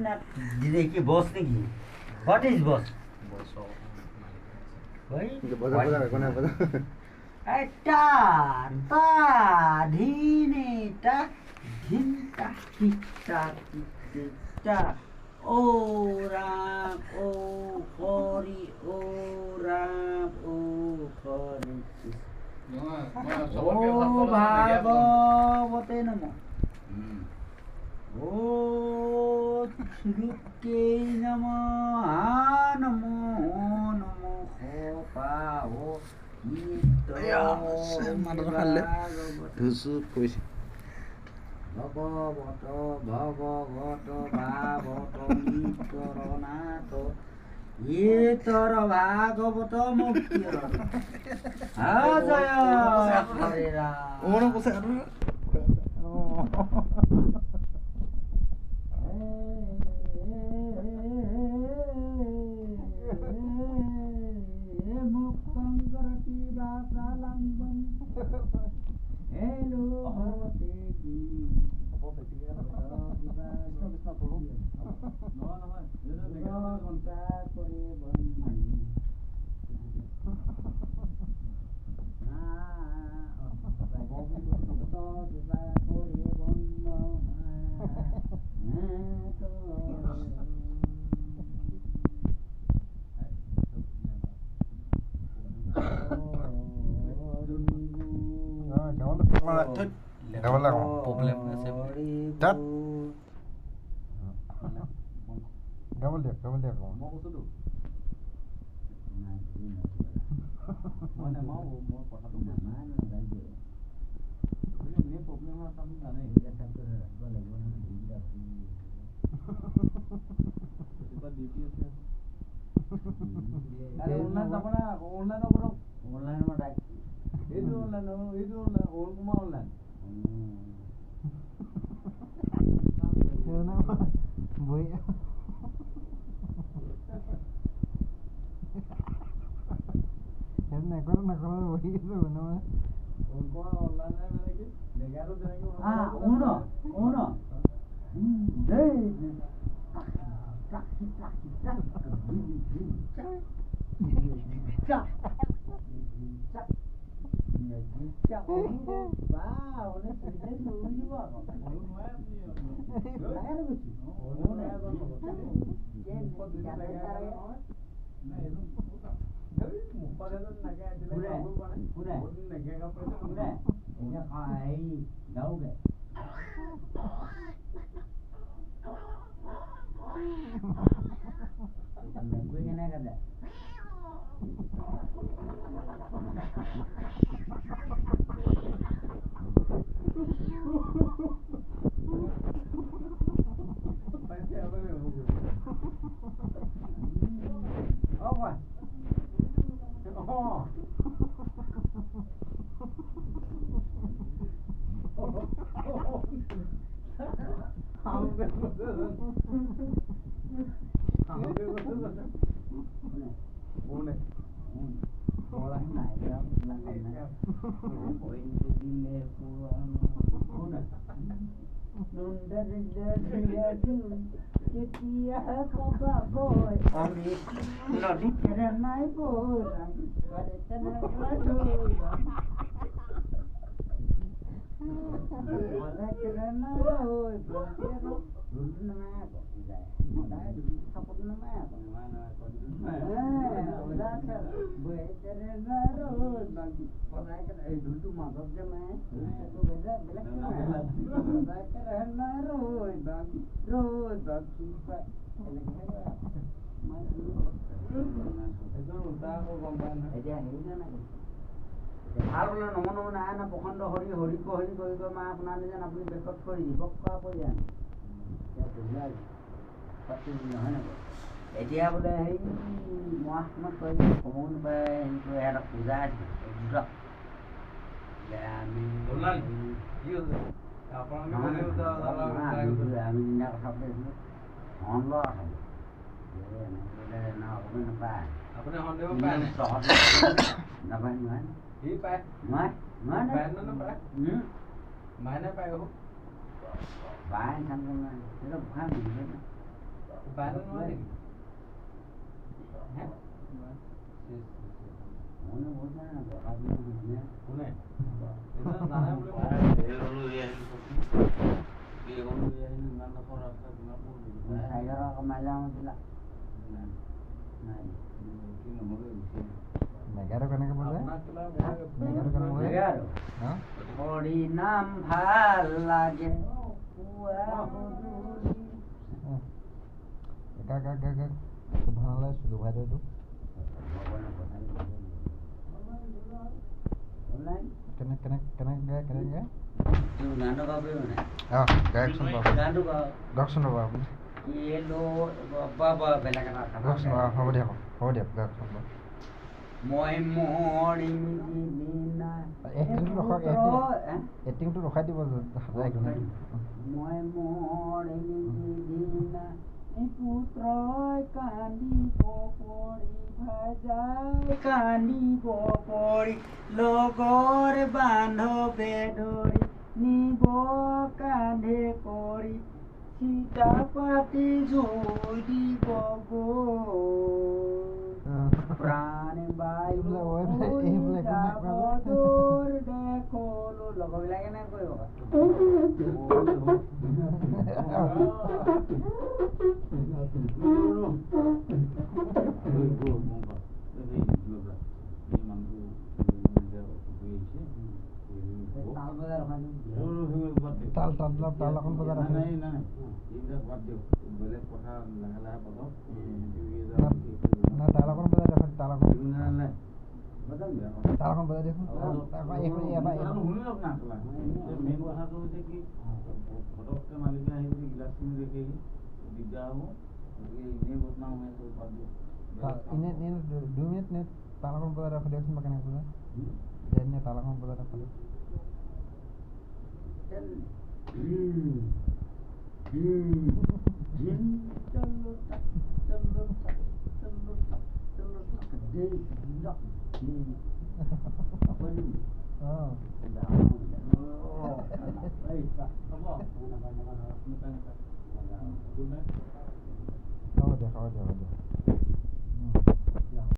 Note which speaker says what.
Speaker 1: না দিদি কি বস নাকি হোয়াট ইজ বস ভাই এটা তা ধিনে তা ধিনটা কিটা কিটা ও রাম ও হরি ও রাম ও হরি ও ভাগবতে নমঃ ও শ্রীকে নমঃ নমো নমো পাও ভগবত ভগবত ভাগবত নিতরনাথ ইতর ভাগবত মুক্তি জয় হরে Ram
Speaker 2: problem that double deck mau kudu mana mau কথা তো না না যাইবে ini problem apa kamu জানে এটা থাকতে লাগবে না দিদিটা এটা ডিপি আছে আরে অনলাইন যাব না অনলাইন করো অনলাইন মা ডাক এই যে অনলাইন ওর কুমা অনলাইন বই না করো বই eso no उनको ऑनलाइन है मैंने कि लेगारो देंगे
Speaker 1: हां uno ভাল নম নম নাই না প্ৰখণ্ড হৰি হৰি হৰি কৰি মা আপোনাৰ নিজান আপুনি বেকত কৰি দিব কোৱা কৰি জানে নহয় না এতিয়া বোলে সেই মহাত্মা কৈ সময় নাপায় সেইটো এটা পূজা আছে আমি দিনা কথা পাতিছিলোঁ ধন লোৱা কথা অকণমান নাপায় আপুনি নাপায় নহয় Bán xong rồi thế là khá mình hết.
Speaker 2: Bán nó nói gì?
Speaker 1: Muốn nó muốn nó bỏ ra nó nhé.
Speaker 2: Đúng này. Nó giá nó quá.
Speaker 1: Saya kira kemalang tidak.
Speaker 3: Negara kena ke mana? Negara kena mana?
Speaker 1: Negara.
Speaker 3: Hah?
Speaker 1: Ori nam bhal lage. Buah buduli.
Speaker 3: Gak. Subhanallah, sudah ada tu.
Speaker 1: Online.
Speaker 3: Kena.
Speaker 1: Itu gandu kau mana?
Speaker 3: Ah, gak sun babu.
Speaker 1: Gandu kau.
Speaker 3: Gak sun babu.
Speaker 1: Yellow baba bela kena.
Speaker 3: Gak sun babu. How dia? Gak sun babu.
Speaker 1: Moi mori nina.
Speaker 3: Acting tu rokai di bawah.
Speaker 1: Moi mori nina. Putroy kandi popori bhajai kandi popori logor bandho bedori nibo kandhe kori sitapati jodi bogo prane bai dabodor dekolo logo lagi na koi hoga
Speaker 3: Tal akan pada
Speaker 2: Nah,
Speaker 3: tal akan pada dapat tal akan
Speaker 2: betul ya?
Speaker 3: tal akan pada dapat. Apa ini?
Speaker 2: Main কথা তো হচ্ছে কি ফটককে মালিকে আহি যদি গিলাস কিনি দেখে দিগদাৰ হ'ব এনেই বদনাম হৈ আছে বাদ দিয়ক
Speaker 3: Ini 2 minit nih tal akan pada dapat dia makan yang pada. Ini tal akan pada dapat.
Speaker 1: Apa ni?
Speaker 3: Oh.
Speaker 2: apa?
Speaker 3: Kau dia.